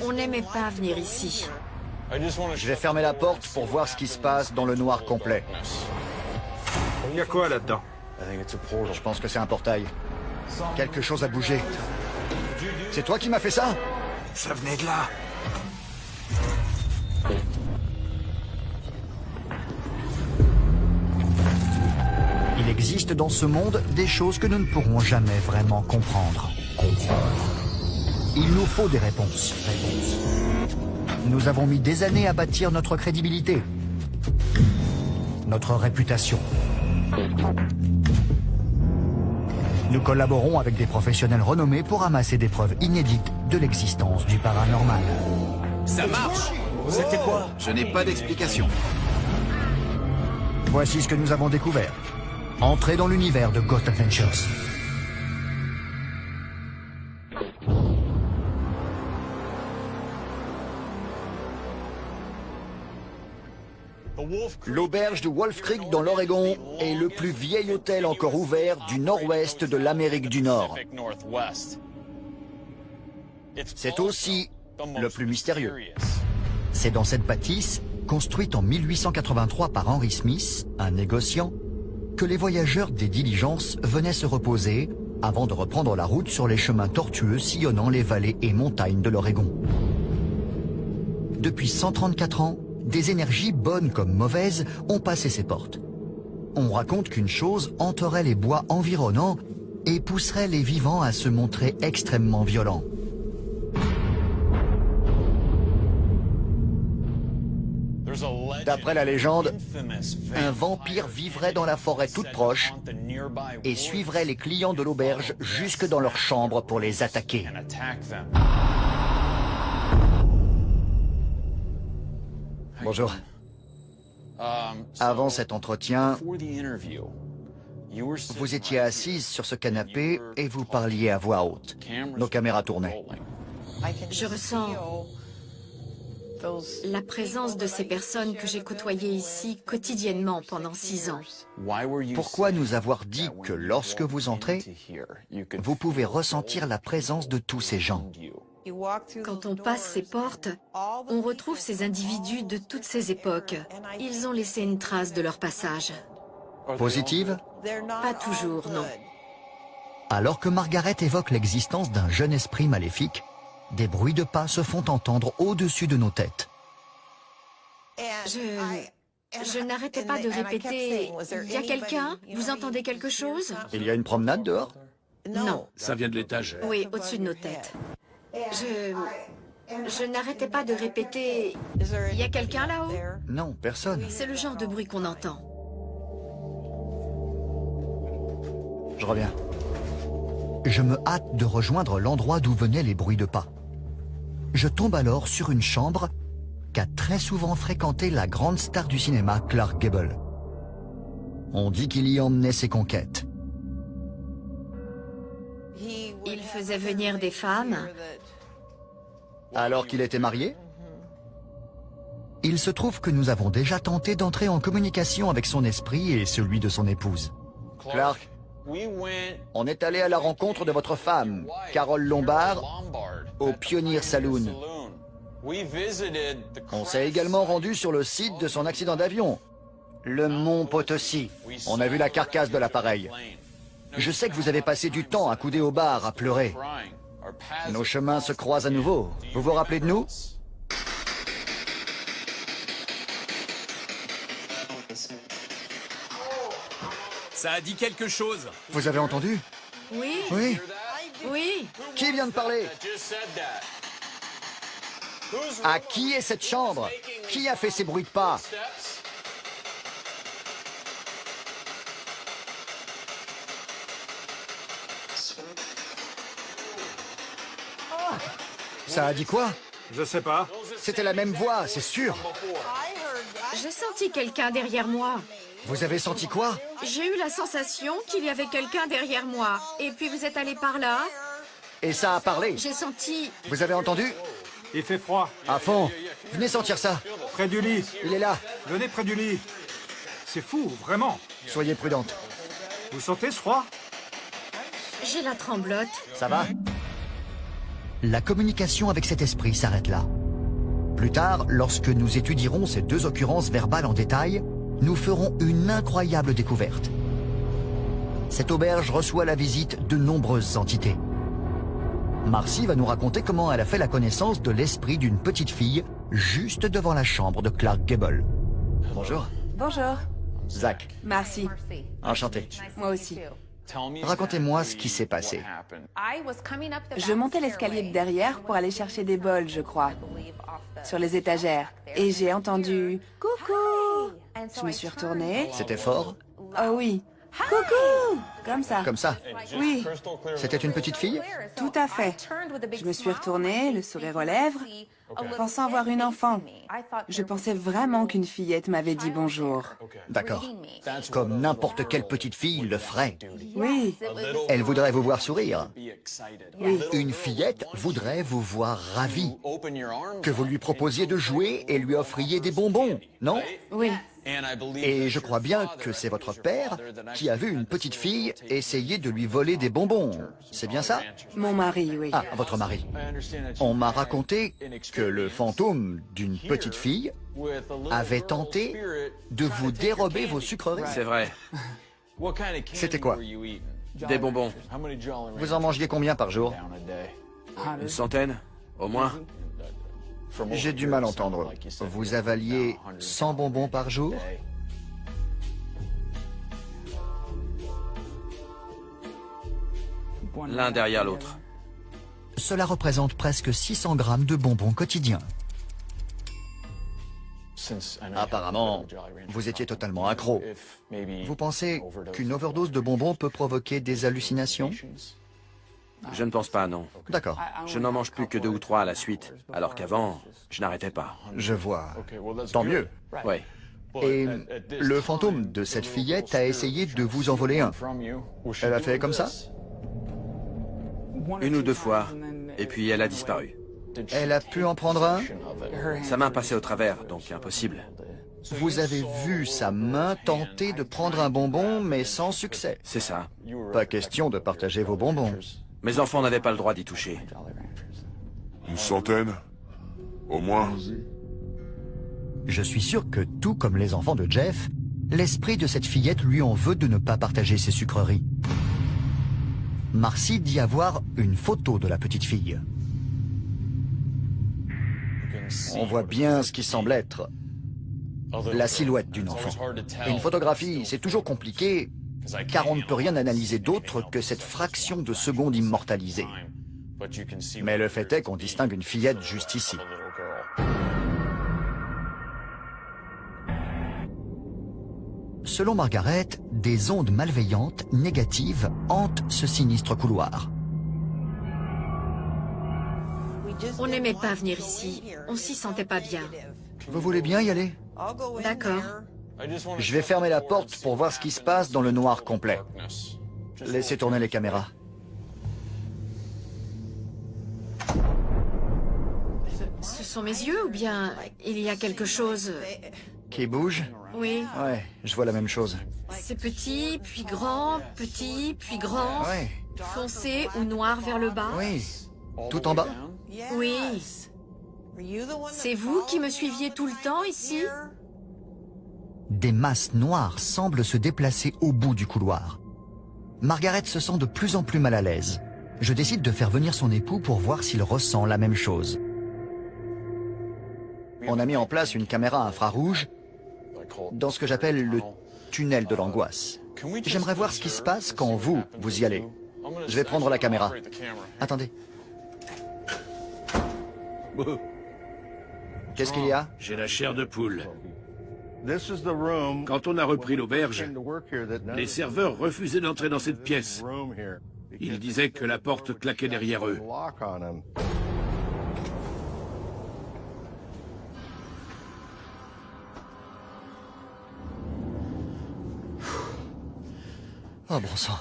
On n'aimait pas venir ici. Je vais fermer la porte pour voir ce qui se passe dans le noir complet. Il y a quoi là-dedans? Je pense que c'est un portail. Quelque chose a bougé. C'est toi qui m'as fait ça? Ça venait de là. Il existe dans ce monde des choses que nous ne pourrons jamais vraiment comprendre. Il nous faut des réponses. Nous avons mis des années à bâtir notre crédibilité, notre réputation. Nous collaborons avec des professionnels renommés pour amasser des preuves inédites de l'existence du paranormal. Ça marche! C'était quoi? Je n'ai pas d'explication. Voici ce que nous avons découvert. Entrez dans l'univers de Ghost Adventures. L'auberge de Wolf Creek dans l'Oregon est le plus vieil hôtel encore ouvert du nord-ouest de l'Amérique du Nord. C'est aussi le plus mystérieux. C'est dans cette bâtisse, construite en 1883 par Henry Smith, un négociant, que les voyageurs des diligences venaient se reposer avant de reprendre la route sur les chemins tortueux sillonnant les vallées et montagnes de l'Oregon. Depuis 134 ans, des énergies bonnes comme mauvaises ont passé ses portes. On raconte qu'une chose hanterait les bois environnants et pousserait les vivants à se montrer extrêmement violents. D'après la légende, un vampire vivrait dans la forêt toute proche et suivrait les clients de l'auberge jusque dans leur chambre pour les attaquer. Bonjour. Avant cet entretien, vous étiez assise sur ce canapé et vous parliez à voix haute. Nos caméras tournaient. Je ressens la présence de ces personnes que j'ai côtoyées ici quotidiennement pendant 6 ans. Pourquoi nous avoir dit que lorsque vous entrez, vous pouvez ressentir la présence de tous ces gens? Quand on passe ces portes, on retrouve ces individus de toutes ces époques. Ils ont laissé une trace de leur passage. Positive? Pas toujours, non. Alors que Margaret évoque l'existence d'un jeune esprit maléfique, des bruits de pas se font entendre au-dessus de nos têtes. Je n'arrêtais pas de répéter « Il y a quelqu'un? Vous entendez quelque chose ?» Il y a une promenade dehors? Non. Ça vient de l'étage. Oui, au-dessus de nos têtes. Je n'arrêtais pas de répéter « Il y a quelqu'un là-haut ?» Non, personne. C'est le genre de bruit qu'on entend. Je reviens. Je me hâte de rejoindre l'endroit d'où venaient les bruits de pas. Je tombe alors sur une chambre qu'a très souvent fréquentée la grande star du cinéma Clark Gable. On dit qu'il y emmenait ses conquêtes. Il faisait venir des femmes. Alors qu'il était marié? Il se trouve que nous avons déjà tenté d'entrer en communication avec son esprit et celui de son épouse. Clark, on est allé à la rencontre de votre femme, Carole Lombard, au Pioneer Saloon. On s'est également rendu sur le site de son accident d'avion, le Mont Potosi. On a vu la carcasse de l'appareil. Je sais que vous avez passé du temps accoudé au bar à pleurer. Nos chemins se croisent à nouveau. Vous vous rappelez de nous? Ça a dit quelque chose. Vous avez entendu? Oui, Oui. oui. Qui vient de parler? À qui est cette chambre? Qui a fait ces bruits de pas? Ça a dit quoi? Je sais pas. C'était la même voix, c'est sûr. J'ai senti quelqu'un derrière moi. Vous avez senti quoi? J'ai eu la sensation qu'il y avait quelqu'un derrière moi. Et puis vous êtes allé par là. Et ça a parlé. J'ai senti... Vous avez entendu? Il fait froid. À fond. Venez sentir ça. Près du lit. Il est là. Venez près du lit. C'est fou, vraiment. Soyez prudente. Vous sentez ce froid? J'ai la tremblote. Ça va? La communication avec cet esprit s'arrête là. Plus tard, lorsque nous étudierons ces deux occurrences verbales en détail, nous ferons une incroyable découverte. Cette auberge reçoit la visite de nombreuses entités. Marcy va nous raconter comment elle a fait la connaissance de l'esprit d'une petite fille juste devant la chambre de Clark Gable. Bonjour. Bonjour. Zach. Marcy. Enchanté. Moi aussi. Racontez-moi ce qui s'est passé. Je montais l'escalier de derrière pour aller chercher des bols, je crois, sur les étagères. Et j'ai entendu « Coucou !» Je me suis retournée. C'était fort? Oh oui. « Coucou !» Comme ça. Comme ça? Oui, C'était une petite fille? tout à fait. Je me suis retournée, le sourire aux lèvres, pensant avoir une enfant. Je pensais vraiment qu'une fillette m'avait dit bonjour. D'accord. Comme n'importe quelle petite fille le ferait. Oui, Elle voudrait vous voir sourire. oui. Une fillette voudrait vous voir ravi. Que vous lui proposiez de jouer et lui offriez des bonbons, non? Oui, Et je crois bien que c'est votre père qui a vu une petite fille essayer de lui voler des bonbons. C'est bien ça? mon mari, oui. Ah, votre mari. On m'a raconté que le fantôme d'une petite fille avait tenté de vous dérober vos sucreries. C'est vrai. C'était quoi? Des bonbons. Vous en mangiez combien par jour? Une centaine, au moins. J'ai du mal à entendre. Vous avaliez 100 bonbons par jour? L'un derrière l'autre. Cela représente presque 600 grammes de bonbons quotidiens. Apparemment, vous étiez totalement accro. Vous pensez qu'une overdose de bonbons peut provoquer des hallucinations? Je ne pense pas, non. D'accord, Je n'en mange plus que 2 ou 3 à la suite, alors qu'avant, je n'arrêtais pas. je vois. Tant mieux. Ouais. Et le fantôme de cette fillette a essayé de vous en voler un. Elle a fait comme ça? Une ou deux fois, et puis elle a disparu. Elle a pu en prendre un? Sa main passait au travers, donc impossible. Vous avez vu sa main tenter de prendre un bonbon, mais sans succès. C'est ça. Pas question de partager vos bonbons. Mes enfants n'avaient pas le droit d'y toucher. Une centaine? Au moins? Je suis sûr que, tout comme les enfants de Jeff, l'esprit de cette fillette lui en veut de ne pas partager ses sucreries. Marcy dit avoir une photo de la petite fille. On voit bien ce qui semble être la silhouette d'une enfant. Une photographie, c'est toujours compliqué, car on ne peut rien analyser d'autre que cette fraction de seconde immortalisée. Mais le fait est qu'on distingue une fillette juste ici. Selon Margaret, des ondes malveillantes, négatives, hantent ce sinistre couloir. On n'aimait pas venir ici. On s'y sentait pas bien. Vous voulez bien y aller? D'accord. Je vais fermer la porte pour voir ce qui se passe dans le noir complet. Laissez tourner les caméras. Ce sont mes yeux ou bien il y a quelque chose? Qui bouge? Oui. Ouais, je vois la même chose. C'est petit, puis grand, petit, puis grand. Ouais, Foncé ou noir vers le bas. oui. Tout en bas? Oui. C'est vous qui me suiviez tout le temps ici? Des masses noires semblent se déplacer au bout du couloir. Margaret se sent de plus en plus mal à l'aise. Je décide de faire venir son époux pour voir s'il ressent la même chose. On a mis en place une caméra infrarouge dans ce que j'appelle le tunnel de l'angoisse. J'aimerais voir ce qui se passe quand vous y allez. Je vais prendre la caméra. Attendez. Qu'est-ce qu'il y a? J'ai la chair de poule. Quand on a repris l'auberge, les serveurs refusaient d'entrer dans cette pièce. Ils disaient que la porte claquait derrière eux. Oh bon sang.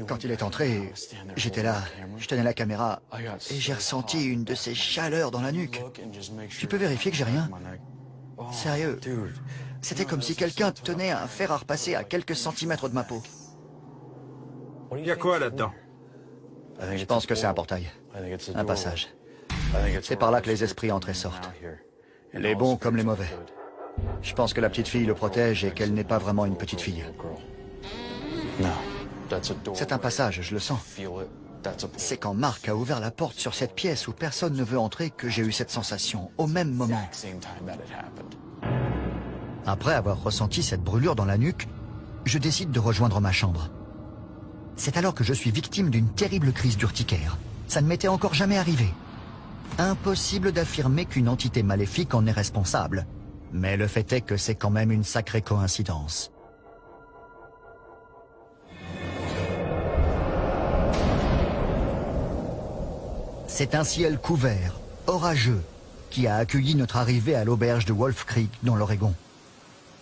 Quand il est entré, j'étais là, je tenais la caméra et j'ai ressenti une de ces chaleurs dans la nuque. Tu peux vérifier que j'ai rien? Sérieux, c'était comme si quelqu'un tenait un fer à repasser à quelques centimètres de ma peau. Il y a quoi là-dedans? Je pense que c'est un portail. Un passage. C'est par là que les esprits entrent et sortent. Les bons comme les mauvais. Je pense que la petite fille le protège et qu'elle n'est pas vraiment une petite fille. C'est un passage, je le sens. C'est quand Mark a ouvert la porte sur cette pièce où personne ne veut entrer que j'ai eu cette sensation, au même moment. Après avoir ressenti cette brûlure dans la nuque, je décide de rejoindre ma chambre. C'est alors que je suis victime d'une terrible crise d'urticaire. Ça ne m'était encore jamais arrivé. Impossible d'affirmer qu'une entité maléfique en est responsable. Mais le fait est que c'est quand même une sacrée coïncidence. C'est un ciel couvert, orageux, qui a accueilli notre arrivée à l'auberge de Wolf Creek, dans l'Oregon.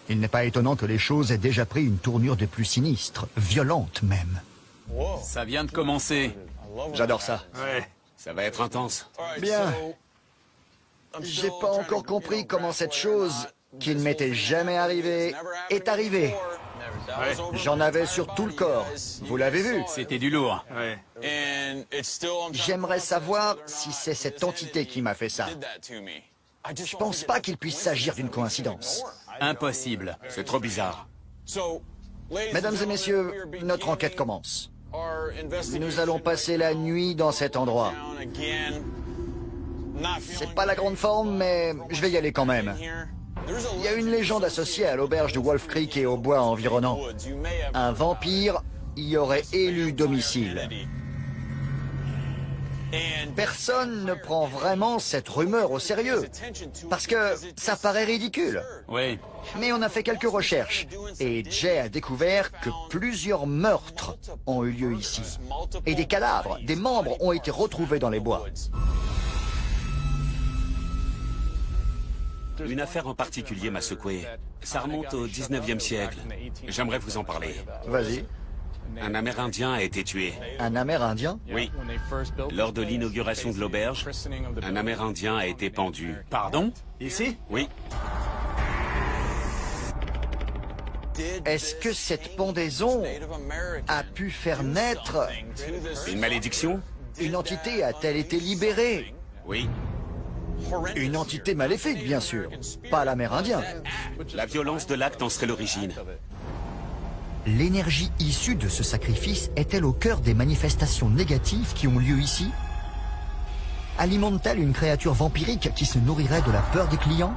Il n'est pas étonnant que les choses aient déjà pris une tournure des plus sinistres, violente même. Ça vient de commencer. J'adore ça. Ouais. Ça va être intense. Bien. J'ai pas encore compris comment cette chose, qui ne m'était jamais arrivée, est arrivée. Ouais. J'en avais sur tout le corps. Vous l'avez vu? C'était du lourd. Ouais. J'aimerais savoir si c'est cette entité qui m'a fait ça. Je pense pas qu'il puisse s'agir d'une coïncidence. Impossible. C'est trop bizarre. Mesdames et messieurs, notre enquête commence. Nous allons passer la nuit dans cet endroit. C'est pas la grande forme, mais je vais y aller quand même. Il y a une légende associée à l'auberge de Wolf Creek et aux bois environnants. Un vampire y aurait élu domicile. Personne ne prend vraiment cette rumeur au sérieux, parce que ça paraît ridicule. Oui. Mais on a fait quelques recherches, et Jay a découvert que plusieurs meurtres ont eu lieu ici. Et des cadavres, des membres ont été retrouvés dans les bois. Une affaire en particulier m'a secoué. Ça remonte au 19e siècle. J'aimerais vous en parler. Vas-y. Un Amérindien a été tué. Un Amérindien? Oui. Lors de l'inauguration de l'auberge, un Amérindien a été pendu. Pardon? Ici? Oui. Est-ce que cette pendaison a pu faire naître... Une malédiction? Une entité a-t-elle été libérée? Oui. Une entité maléfique, bien sûr. Pas l'Amérindien. La violence de l'acte en serait l'origine. L'énergie issue de ce sacrifice est-elle au cœur des manifestations négatives qui ont lieu ici? Alimente-t-elle une créature vampirique qui se nourrirait de la peur des clients?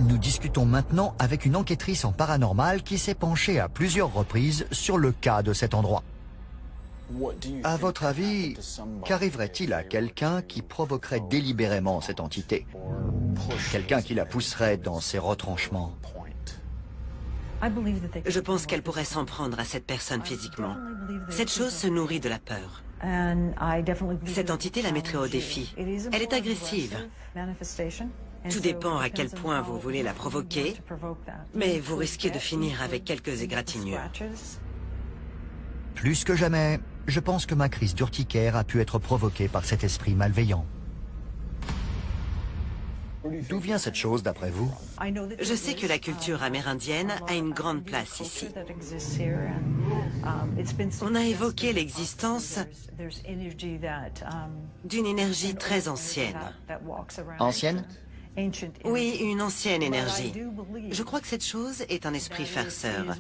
Nous discutons maintenant avec une enquêtrice en paranormal qui s'est penchée à plusieurs reprises sur le cas de cet endroit. À votre avis, qu'arriverait-il à quelqu'un qui provoquerait délibérément cette entité? Quelqu'un qui la pousserait dans ses retranchements? Je pense qu'elle pourrait s'en prendre à cette personne physiquement. Cette chose se nourrit de la peur. Cette entité la mettrait au défi. Elle est agressive. Tout dépend à quel point vous voulez la provoquer, mais vous risquez de finir avec quelques égratignures. Plus que jamais, je pense que ma crise d'urticaire a pu être provoquée par cet esprit malveillant. D'où vient cette chose, d'après vous? Je sais que la culture amérindienne a une grande place ici. On a évoqué l'existence d'une énergie très ancienne. Ancienne? Oui, une ancienne énergie. Je crois que cette chose est un esprit farceur.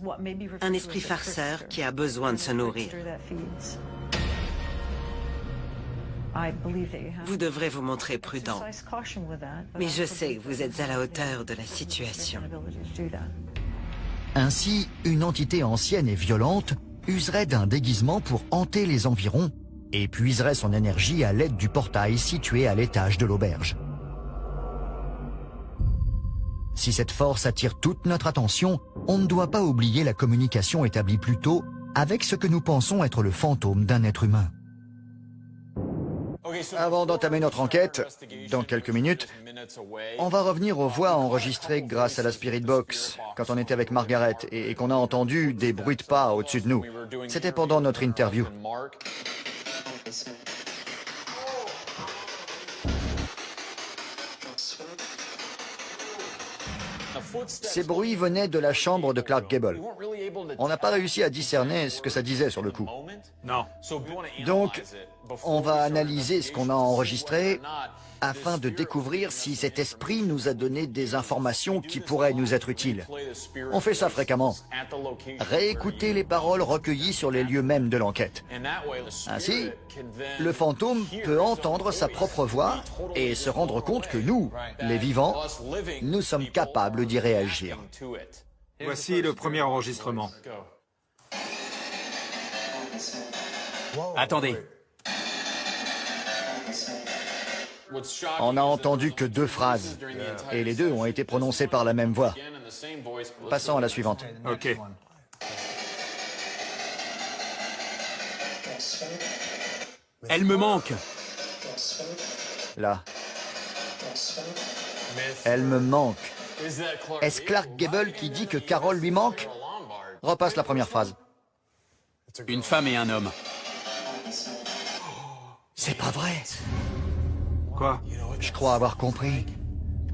Un esprit farceur qui a besoin de se nourrir. Vous devrez vous montrer prudent. Mais je sais que vous êtes à la hauteur de la situation. Ainsi, une entité ancienne et violente userait d'un déguisement pour hanter les environs et puiserait son énergie à l'aide du portail situé à l'étage de l'auberge. Si cette force attire toute notre attention, on ne doit pas oublier la communication établie plus tôt avec ce que nous pensons être le fantôme d'un être humain. Avant d'entamer notre enquête, dans quelques minutes, on va revenir aux voix enregistrées grâce à la Spirit Box, quand on était avec Margaret et qu'on a entendu des bruits de pas au-dessus de nous. C'était pendant notre interview. Ces bruits venaient de la chambre de Clark Gable. On n'a pas réussi à discerner ce que ça disait sur le coup. Non. Donc, on va analyser ce qu'on a enregistré afin de découvrir si cet esprit nous a donné des informations qui pourraient nous être utiles. On fait ça fréquemment. Réécouter les paroles recueillies sur les lieux mêmes de l'enquête. Ainsi, le fantôme peut entendre sa propre voix et se rendre compte que nous, les vivants, nous sommes capables d'y réagir. Voici le premier enregistrement. Attendez. On n'a entendu que 2 phrases, et les 2 ont été prononcées par la même voix. Passons à la suivante. Ok. Elle me manque. Là. Elle me manque. Est-ce Clark Gable qui dit que Carol lui manque? Repasse la première phrase. Une femme et un homme. C'est pas vrai. Quoi? Je crois avoir compris.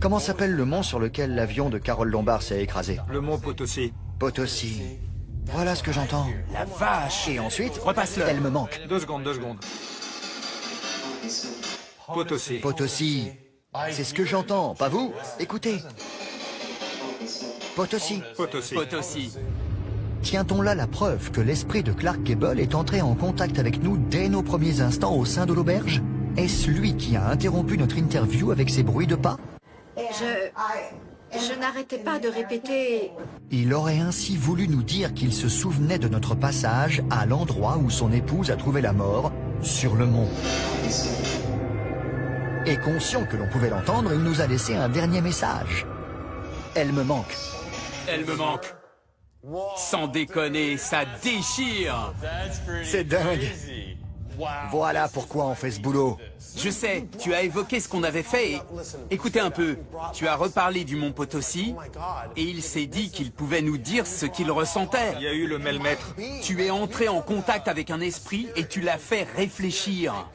Comment s'appelle le mont sur lequel l'avion de Carole Lombard s'est écrasé? Le mont Potosi. Potosi. Voilà ce que j'entends. La vache. Et ensuite, Repasse-le. elle me manque. 2 secondes, 2 secondes. Potosi. Potosi. C'est ce que j'entends, pas vous? Écoutez. Potosi. Potosi. Potosi. Tient-on là la preuve que l'esprit de Clark Gable est entré en contact avec nous dès nos premiers instants au sein de l'auberge? Est-ce lui qui a interrompu notre interview avec ses bruits de pas? Je n'arrêtais pas de répéter... Il aurait ainsi voulu nous dire qu'il se souvenait de notre passage à l'endroit où son épouse a trouvé la mort, sur le mont. Et conscient que l'on pouvait l'entendre, il nous a laissé un dernier message. Elle me manque. Elle me manque. Sans déconner, ça déchire. C'est dingue. Voilà pourquoi on fait ce boulot. Je sais, tu as évoqué ce qu'on avait fait et... Écoutez un peu, tu as reparlé du mont Potosi et il s'est dit qu'il pouvait nous dire ce qu'il ressentait. Il y a eu le mêle-mètre. Tu es entré en contact avec un esprit et tu l'as fait réfléchir.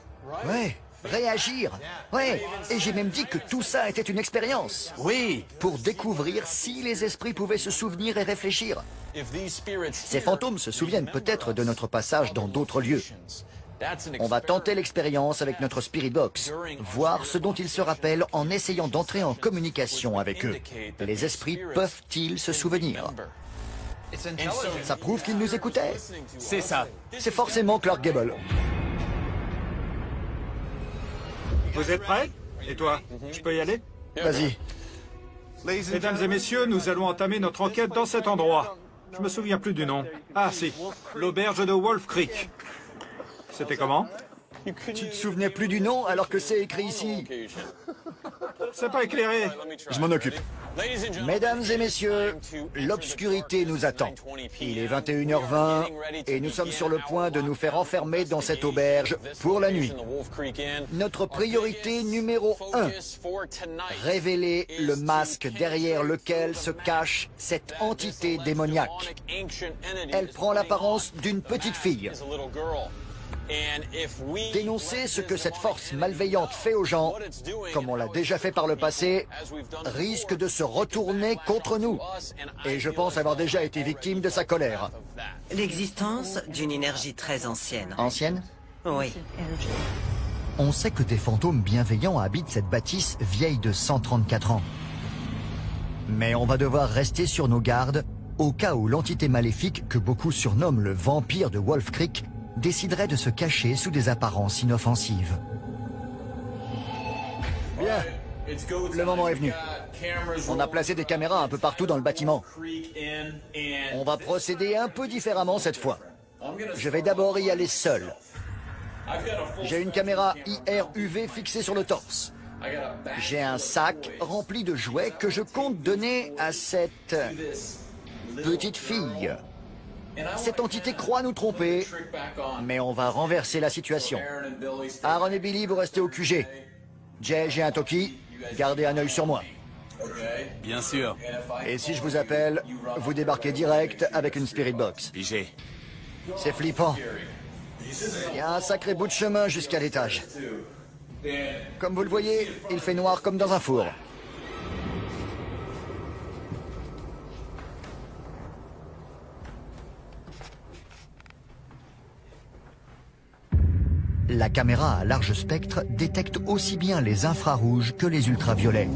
Ouais, réagir. Ouais, et j'ai même dit que tout ça était une expérience. Oui. Pour découvrir si les esprits pouvaient se souvenir et réfléchir. Ces fantômes se souviennent peut-être de notre passage dans d'autres lieux. On va tenter l'expérience avec notre Spirit Box, voir ce dont ils se rappellent en essayant d'entrer en communication avec eux. Les esprits peuvent-ils se souvenir? Ça prouve qu'ils nous écoutaient. C'est ça. C'est forcément Clark Gable. Vous êtes prêts? Et toi? Je peux y aller? Vas-y. Mesdames et messieurs, nous allons entamer notre enquête dans cet endroit. Je me souviens plus du nom. Ah si, l'auberge de Wolf Creek. C'était comment? Tu te souvenais plus du nom alors que c'est écrit ici? C'est pas éclairé. Je m'en occupe. Mesdames et messieurs, l'obscurité nous attend. Il est 21h20 et nous sommes sur le point de nous faire enfermer dans cette auberge pour la nuit. Notre priorité numéro 1, révéler le masque derrière lequel se cache cette entité démoniaque. Elle prend l'apparence d'une petite fille. Dénoncer ce que cette force malveillante fait aux gens, comme on l'a déjà fait par le passé, risque de se retourner contre nous. Et je pense avoir déjà été victime de sa colère. L'existence d'une énergie très ancienne. Ancienne? Oui. On sait que des fantômes bienveillants habitent cette bâtisse vieille de 134 ans. Mais on va devoir rester sur nos gardes au cas où l'entité maléfique que beaucoup surnomment le vampire de Wolf Creek déciderait de se cacher sous des apparences inoffensives. Bien, le moment est venu. On a placé des caméras un peu partout dans le bâtiment. On va procéder un peu différemment cette fois. Je vais d'abord y aller seul. J'ai une caméra IR-UV fixée sur le torse. J'ai un sac rempli de jouets que je compte donner à cette petite fille. Cette entité croit nous tromper, mais on va renverser la situation. Aaron et Billy, vous restez au QG. Jay, j'ai un Toki, gardez un œil sur moi. Bien sûr. Et si je vous appelle, vous débarquez direct avec une Spirit Box. Pigé. C'est flippant. Il y a un sacré bout de chemin jusqu'à l'étage. Comme vous le voyez, il fait noir comme dans un four. La caméra à large spectre détecte aussi bien les infrarouges que les ultraviolets,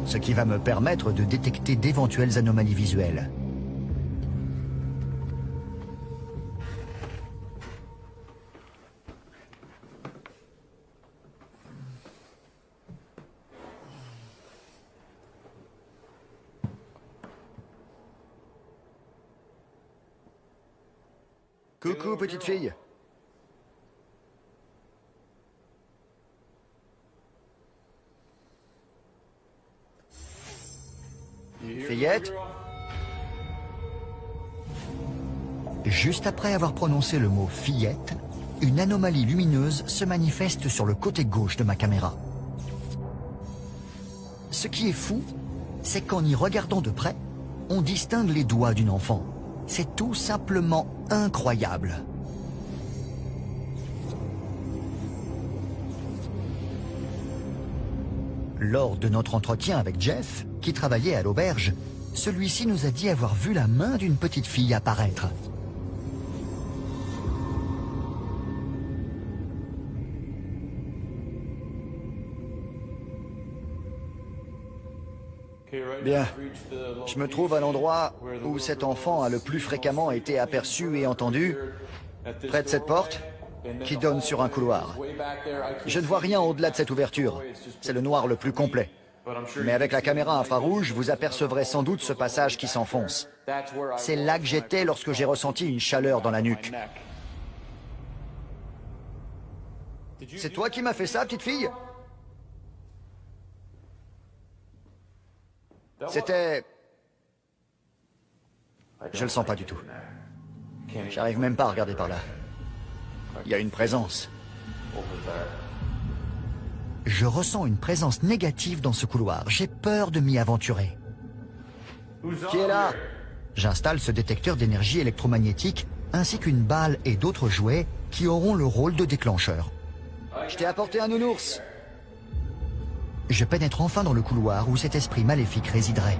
ce qui va me permettre de détecter d'éventuelles anomalies visuelles. Coucou, petite fille. Fillette? Juste après avoir prononcé le mot fillette, une anomalie lumineuse se manifeste sur le côté gauche de ma caméra. Ce qui est fou, c'est qu'en y regardant de près, on distingue les doigts d'une enfant. C'est tout simplement incroyable. Lors de notre entretien avec Jeff, qui travaillait à l'auberge, celui-ci nous a dit avoir vu la main d'une petite fille apparaître. Bien, je me trouve à l'endroit où cet enfant a le plus fréquemment été aperçu et entendu, près de cette porte, qui donne sur un couloir. Je ne vois rien au-delà de cette ouverture, c'est le noir le plus complet. Mais avec la caméra infrarouge, vous apercevrez sans doute ce passage qui s'enfonce. C'est là que j'étais lorsque j'ai ressenti une chaleur dans la nuque. C'est toi qui m'as fait ça, petite fille? C'était... Je le sens pas du tout. J'arrive même pas à regarder par là. Il y a une présence. Je ressens une présence négative dans ce couloir. J'ai peur de m'y aventurer. Qui est là? J'installe ce détecteur d'énergie électromagnétique ainsi qu'une balle et d'autres jouets qui auront le rôle de déclencheur. Je t'ai apporté un nounours. Je pénètre enfin dans le couloir où cet esprit maléfique résiderait.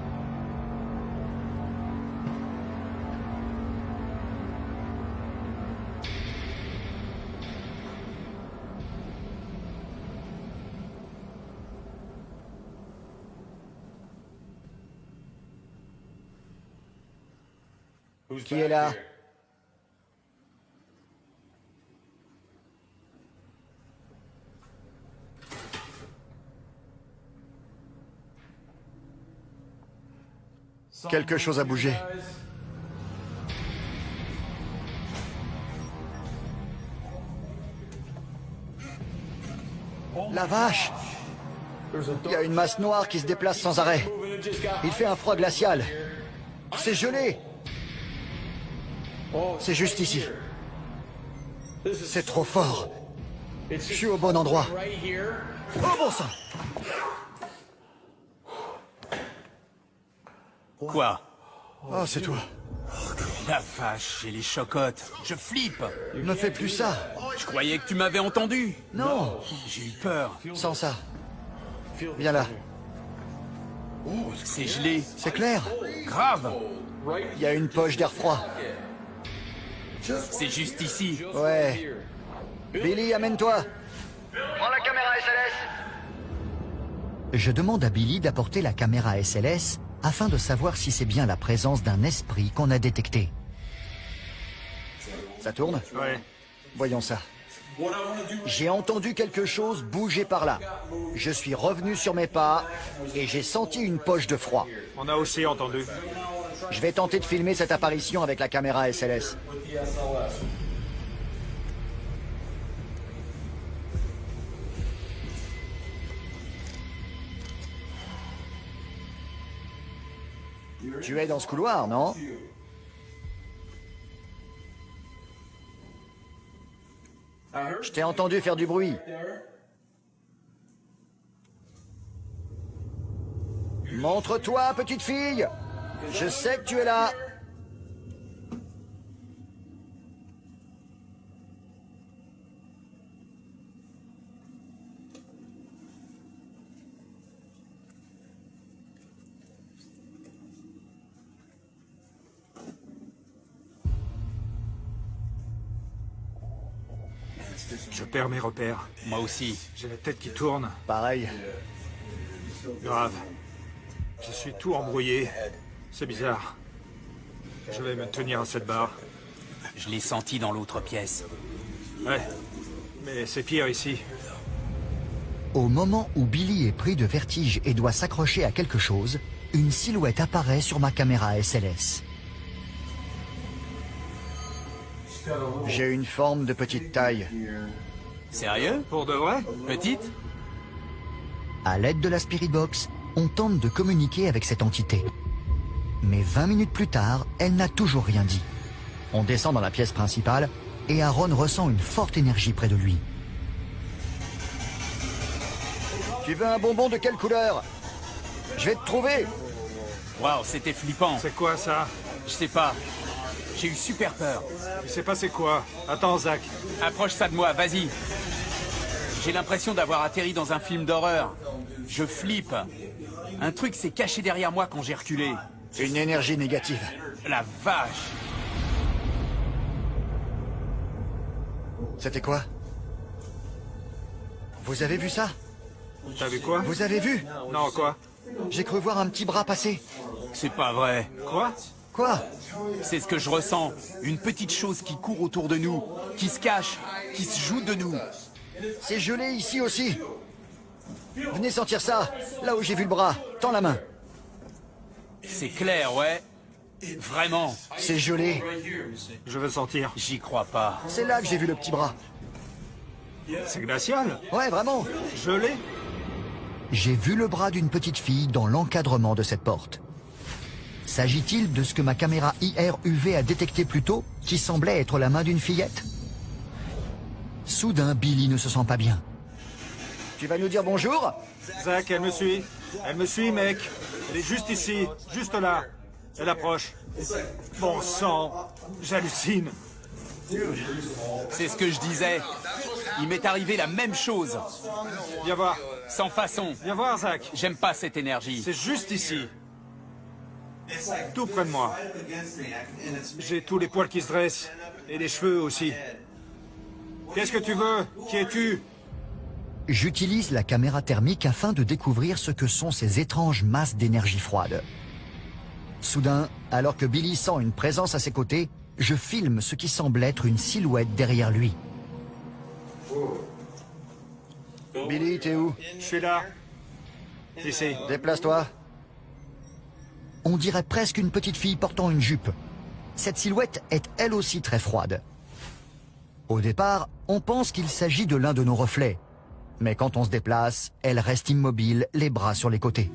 Qui est là? Quelque chose a bougé. La vache! Il y a une masse noire qui se déplace sans arrêt. Il fait un froid glacial. C'est gelé! C'est juste ici. C'est trop fort. Je suis au bon endroit. Oh bon sang! Quoi? Oh, c'est toi. La vache, j'ai les chocottes. Je flippe. Ne fais plus ça. Je croyais que tu m'avais entendu. Non. J'ai eu peur. Sans ça. Viens là. C'est gelé. C'est clair. Grave. Il y a une poche d'air froid. C'est juste ici. Ouais. Billy, amène-toi. Prends la caméra SLS. Je demande à Billy d'apporter la caméra SLS afin de savoir si c'est bien la présence d'un esprit qu'on a détecté. Ça tourne? Ouais. Voyons ça. J'ai entendu quelque chose bouger par là. Je suis revenu sur mes pas et j'ai senti une poche de froid. On a aussi entendu. Je vais tenter de filmer cette apparition avec la caméra SLS. Tu es dans ce couloir, non? Je t'ai entendu faire du bruit. Montre-toi, petite fille! Je sais que tu es là. Je perds mes repères. Moi aussi. J'ai la tête qui tourne. Pareil. Grave. Je suis tout embrouillé. C'est bizarre. Je vais me tenir à cette barre. Je l'ai senti dans l'autre pièce. Ouais. Mais c'est pire ici. Au moment où Billy est pris de vertige et doit s'accrocher à quelque chose, une silhouette apparaît sur ma caméra SLS. J'ai une forme de petite taille. Sérieux? Pour de vrai? Petite? À l'aide de la Spirit Box, on tente de communiquer avec cette entité. Mais 20 minutes plus tard, elle n'a toujours rien dit. On descend dans la pièce principale et Aaron ressent une forte énergie près de lui. Tu veux un bonbon de quelle couleur? Je vais te trouver. Waouh, c'était flippant. C'est quoi ça? Je sais pas. J'ai eu super peur. Il s'est passé quoi? Attends, Zach. Approche ça de moi, vas-y. J'ai l'impression d'avoir atterri dans un film d'horreur. Je flippe. Un truc s'est caché derrière moi quand j'ai reculé. Une énergie négative. La vache! C'était quoi? Vous avez vu ça? T'as vu quoi? Vous avez vu? Non, quoi? J'ai cru voir un petit bras passer. C'est pas vrai. Quoi? Quoi? C'est ce que je ressens. Une petite chose qui court autour de nous, qui se cache, qui se joue de nous. C'est gelé ici aussi. Venez sentir ça, là où j'ai vu le bras. Tends la main. C'est clair, ouais. Vraiment. C'est gelé. Je veux sentir. J'y crois pas. C'est là que j'ai vu le petit bras. C'est glacial? Ouais, vraiment. Gelé? J'ai vu le bras d'une petite fille dans l'encadrement de cette porte. S'agit-il de ce que ma caméra IR-UV a détecté plus tôt, qui semblait être la main d'une fillette? Soudain, Billy ne se sent pas bien. Tu vas nous dire bonjour? Zach, elle me suit. Elle me suit, mec. Elle est juste ici, juste là. Elle approche. Bon sang, j'hallucine. C'est ce que je disais. Il m'est arrivé la même chose. Viens voir. Sans façon. Viens voir, Zach. J'aime pas cette énergie. C'est juste ici. Tout près de moi. J'ai tous les poils qui se dressent. Et les cheveux aussi. Qu'est-ce que tu veux? Qui es-tu? J'utilise la caméra thermique afin de découvrir ce que sont ces étranges masses d'énergie froide. Soudain, alors que Billy sent une présence à ses côtés, je filme ce qui semble être une silhouette derrière lui. Billy, t'es où? Je suis là. Ici. Déplace-toi. On dirait presque une petite fille portant une jupe. Cette silhouette est elle aussi très froide. Au départ, on pense qu'il s'agit de l'un de nos reflets. Mais quand on se déplace, elle reste immobile, les bras sur les côtés.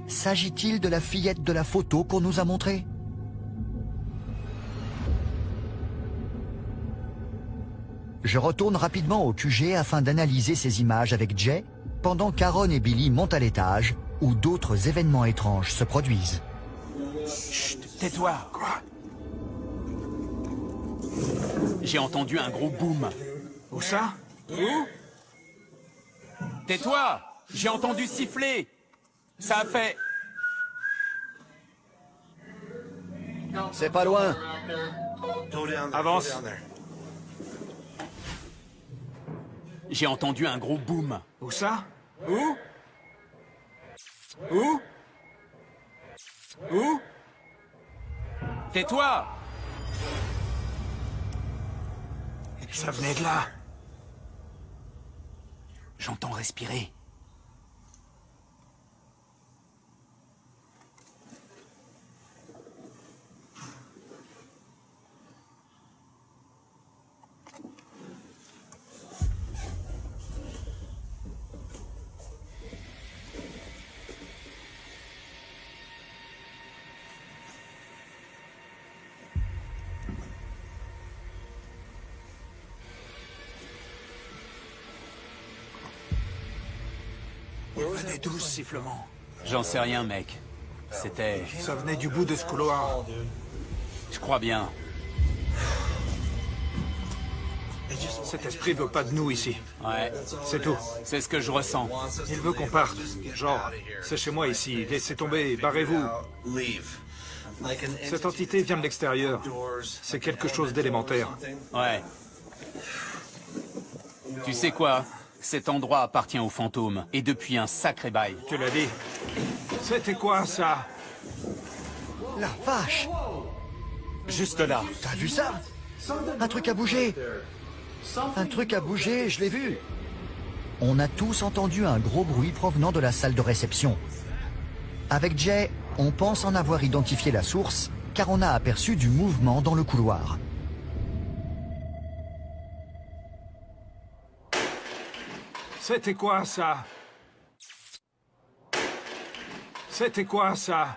S'agit-il de la fillette de la photo qu'on nous a montrée? Je retourne rapidement au QG afin d'analyser ces images avec Jay, pendant qu'Aaron et Billy montent à l'étage, où d'autres événements étranges se produisent. Chut, tais-toi. Quoi? J'ai entendu un gros boom. Où ça? Où? Tais-toi! J'ai entendu siffler. Ça a fait... C'est pas loin. Avance. J'ai entendu un gros boom. Où ça? Où? Où? Où? Tais-toi! Ça venait de là. J'entends respirer. Venez d'où ce sifflement? J'en sais rien, mec. C'était... Ça venait du bout de ce couloir. Je crois bien. Cet esprit veut pas de nous ici. Ouais. C'est tout. C'est ce que je ressens. Il veut qu'on parte. Genre, c'est chez moi ici. Laissez tomber, barrez-vous. Cette entité vient de l'extérieur. C'est quelque chose d'élémentaire. Ouais. Tu sais quoi? Cet endroit appartient aux fantômes, et depuis un sacré bail. Tu l'as dit. C'était quoi, ça? La vache! Juste là. T'as vu ça? Un truc a bougé. Un truc a bougé, je l'ai vu. On a tous entendu un gros bruit provenant de la salle de réception. Avec Jay, on pense en avoir identifié la source, car on a aperçu du mouvement dans le couloir. C'était quoi, ça? C'était quoi, ça?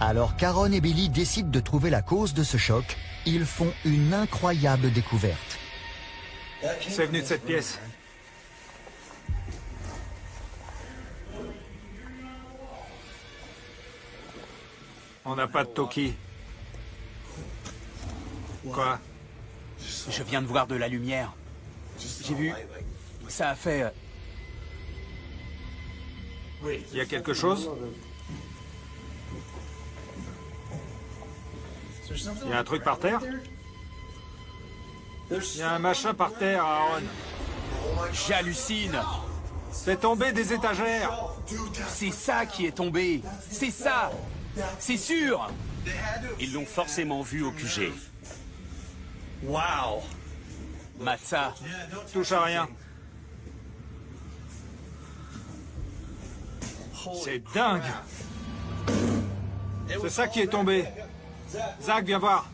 Alors qu'Aaron et Billy décident de trouver la cause de ce choc, ils font une incroyable découverte. C'est venu de cette pièce. On n'a pas de Toki. Quoi? Je viens de voir de la lumière. J'ai vu... Ça a fait... Il y a quelque chose? Il y a un truc par terre? Il y a un machin par terre, Aaron. J'hallucine! C'est tombé des étagères! C'est ça qui est tombé! C'est ça! C'est sûr! Ils l'ont forcément vu au QG. Wow! Matza! Touche à rien. C'est dingue! C'est ça qui est tombé. Zach, viens voir.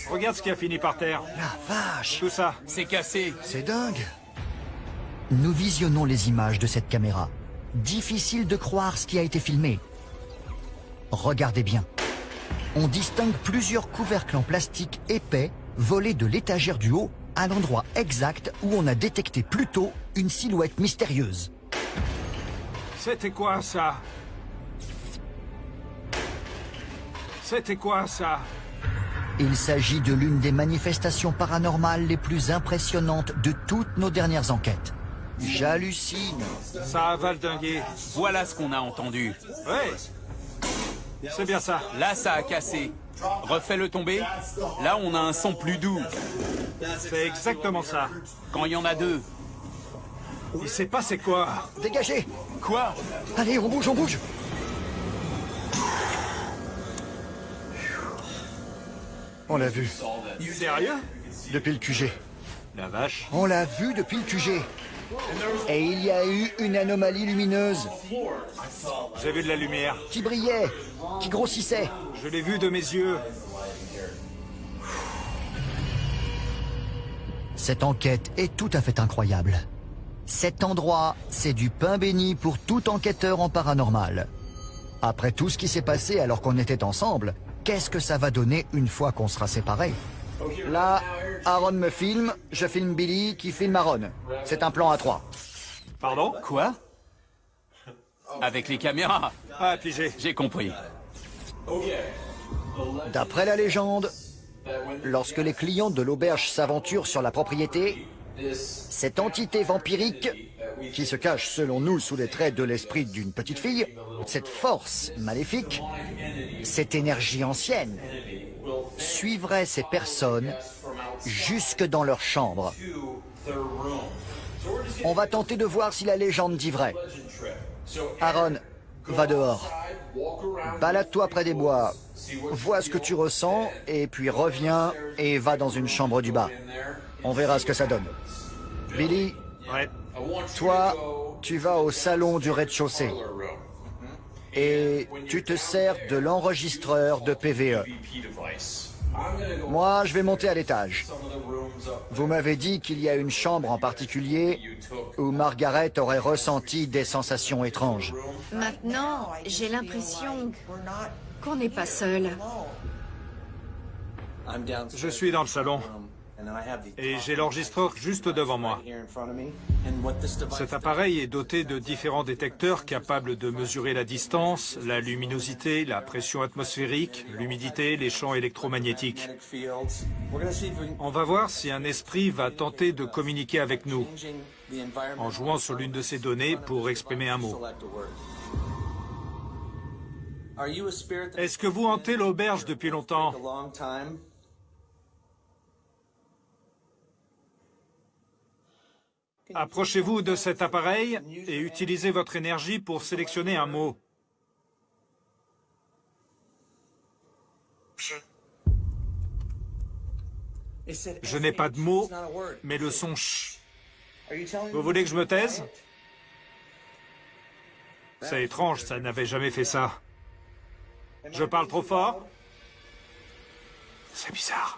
Regarde ce qui a fini par terre. La vache! Tout ça. C'est cassé. C'est dingue! Nous visionnons les images de cette caméra. Difficile de croire ce qui a été filmé. Regardez bien. On distingue plusieurs couvercles en plastique épais volés de l'étagère du haut à l'endroit exact où on a détecté plus tôt une silhouette mystérieuse. C'était quoi, ça? C'était quoi, ça? Il s'agit de l'une des manifestations paranormales les plus impressionnantes de toutes nos dernières enquêtes. J'hallucine. Ça a valdingué. Voilà ce qu'on a entendu. Ouais. C'est bien ça. Là, ça a cassé. Refais-le tomber. Là, on a un son plus doux. C'est exactement ça. Quand il y en a deux. Il sait pas c'est quoi. Dégagez! Quoi? Allez, on bouge, on bouge! On l'a vu. Sérieux? Depuis le QG. La vache. On l'a vu depuis le QG. Et il y a eu une anomalie lumineuse J'ai vu de la lumière. qui brillait, qui grossissait. Je l'ai vu de mes yeux. Cette enquête est tout à fait incroyable. Cet endroit, c'est du pain béni pour tout enquêteur en paranormal. Après tout ce qui s'est passé alors qu'on était ensemble, qu'est-ce que ça va donner une fois qu'on sera séparés? Là, Aaron me filme, je filme Billy qui filme Aaron. C'est un plan à 3. Pardon? Quoi? Avec les caméras. Ah, pigé. J'ai compris. D'après la légende, lorsque les clients de l'auberge s'aventurent sur la propriété, cette entité vampirique, qui se cache selon nous sous les traits de l'esprit d'une petite fille, cette force maléfique, cette énergie ancienne, suivrait ces personnes jusque dans leur chambre. On va tenter de voir si la légende dit vrai. Aaron, va dehors. Balade-toi près des bois. Vois ce que tu ressens, et puis reviens et va dans une chambre du bas. On verra ce que ça donne. Billy, Ouais. toi, tu vas au salon du rez-de-chaussée. Et tu te sers de l'enregistreur de PVE. Moi, je vais monter à l'étage. Vous m'avez dit qu'il y a une chambre en particulier où Margaret aurait ressenti des sensations étranges. Maintenant, j'ai l'impression qu'on n'est pas seul. Je suis dans le salon. Et j'ai l'enregistreur juste devant moi. Cet appareil est doté de différents détecteurs capables de mesurer la distance, la luminosité, la pression atmosphérique, l'humidité, les champs électromagnétiques. On va voir si un esprit va tenter de communiquer avec nous, en jouant sur l'une de ces données pour exprimer un mot. Est-ce que vous hantez l'auberge depuis longtemps? Approchez-vous de cet appareil et utilisez votre énergie pour sélectionner un mot. Je n'ai pas de mots, mais le son ch. Vous voulez que je me taise? C'est étrange, ça n'avait jamais fait ça. Je parle trop fort? C'est bizarre.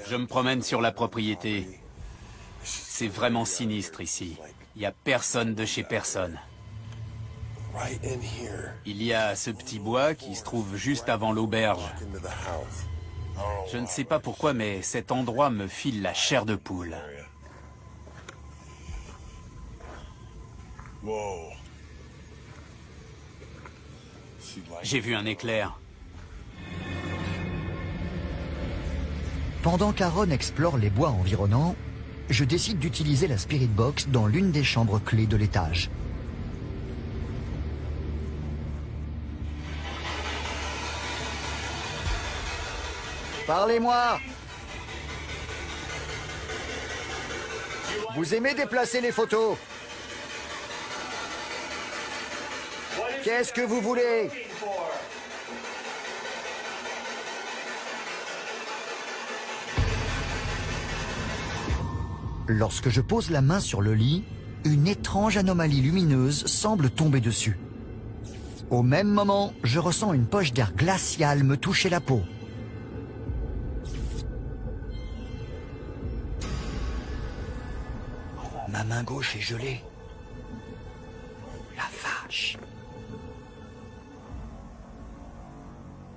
Je me promène sur la propriété. C'est vraiment sinistre ici. Il n'y a personne de chez personne. Il y a ce petit bois qui se trouve juste avant l'auberge. Je ne sais pas pourquoi, mais cet endroit me file la chair de poule. J'ai vu un éclair. Pendant qu'Aaron explore les bois environnants, je décide d'utiliser la Spirit Box dans l'une des chambres clés de l'étage. Parlez-moi! Vous aimez déplacer les photos? Qu'est-ce que vous voulez? Lorsque je pose la main sur le lit, une étrange anomalie lumineuse semble tomber dessus. Au même moment, je ressens une poche d'air glacial me toucher la peau. Ma main gauche est gelée. La vache.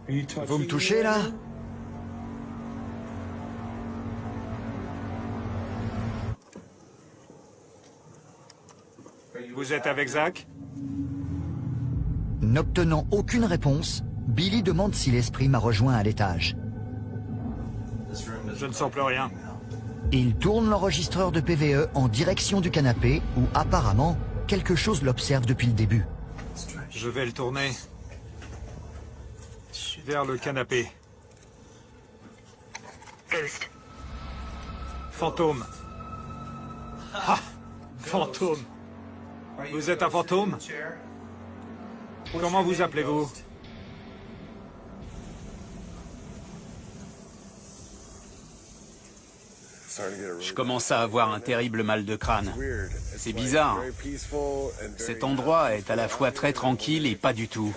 Vous me touchez là? Vous êtes avec Zach? N'obtenant aucune réponse, Billy demande si l'esprit m'a rejoint à l'étage. Je ne sens plus rien. Il tourne l'enregistreur de PVE en direction du canapé où apparemment quelque chose l'observe depuis le début. Je vais le tourner vers le canapé. Fantôme. Ah! Fantôme. Vous êtes un fantôme? Comment vous appelez-vous? Je commence à avoir un terrible mal de crâne. C'est bizarre. Cet endroit est à la fois très tranquille et pas du tout.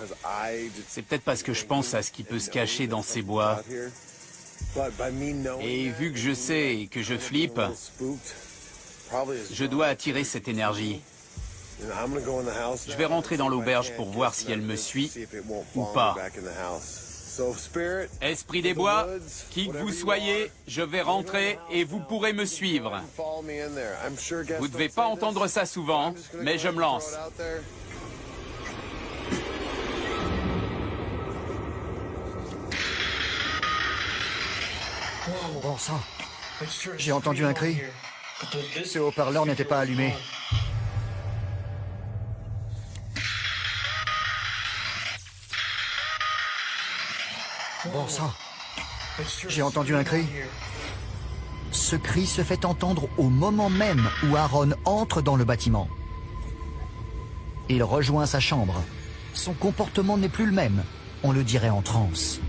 C'est peut-être parce que je pense à ce qui peut se cacher dans ces bois. Et vu que je sais et que je flippe, je dois attirer cette énergie. Je vais rentrer dans l'auberge pour voir si elle me suit ou pas. Esprit des bois, qui que vous soyez, je vais rentrer et vous pourrez me suivre. Vous ne devez pas entendre ça souvent, mais je me lance. Bon sang, j'ai entendu un cri. Ce haut-parleur n'était pas allumé. Bon sang, j'ai entendu un cri. Ce cri se fait entendre au moment même où Aaron entre dans le bâtiment. Il rejoint sa chambre. Son comportement n'est plus le même. On le dirait en transe.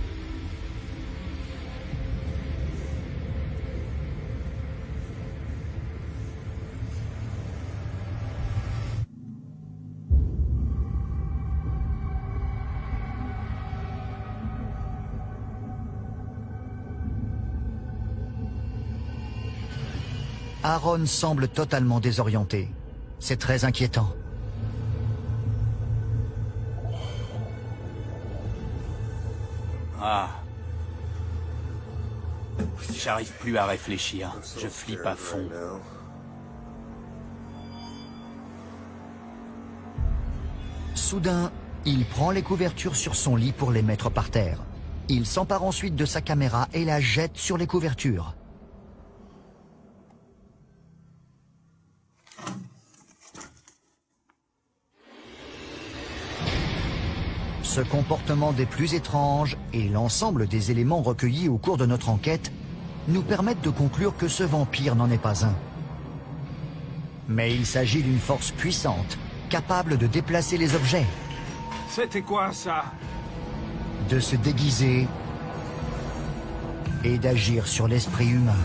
Aaron semble totalement désorienté. C'est très inquiétant. Ah. J'arrive plus à réfléchir. Je flippe à fond. Soudain, il prend les couvertures sur son lit pour les mettre par terre. Il s'empare ensuite de sa caméra et la jette sur les couvertures. Ce comportement des plus étranges et l'ensemble des éléments recueillis au cours de notre enquête nous permettent de conclure que ce vampire n'en est pas un. Mais il s'agit d'une force puissante, capable de déplacer les objets, C'était quoi, ça? de se déguiser et d'agir sur l'esprit humain.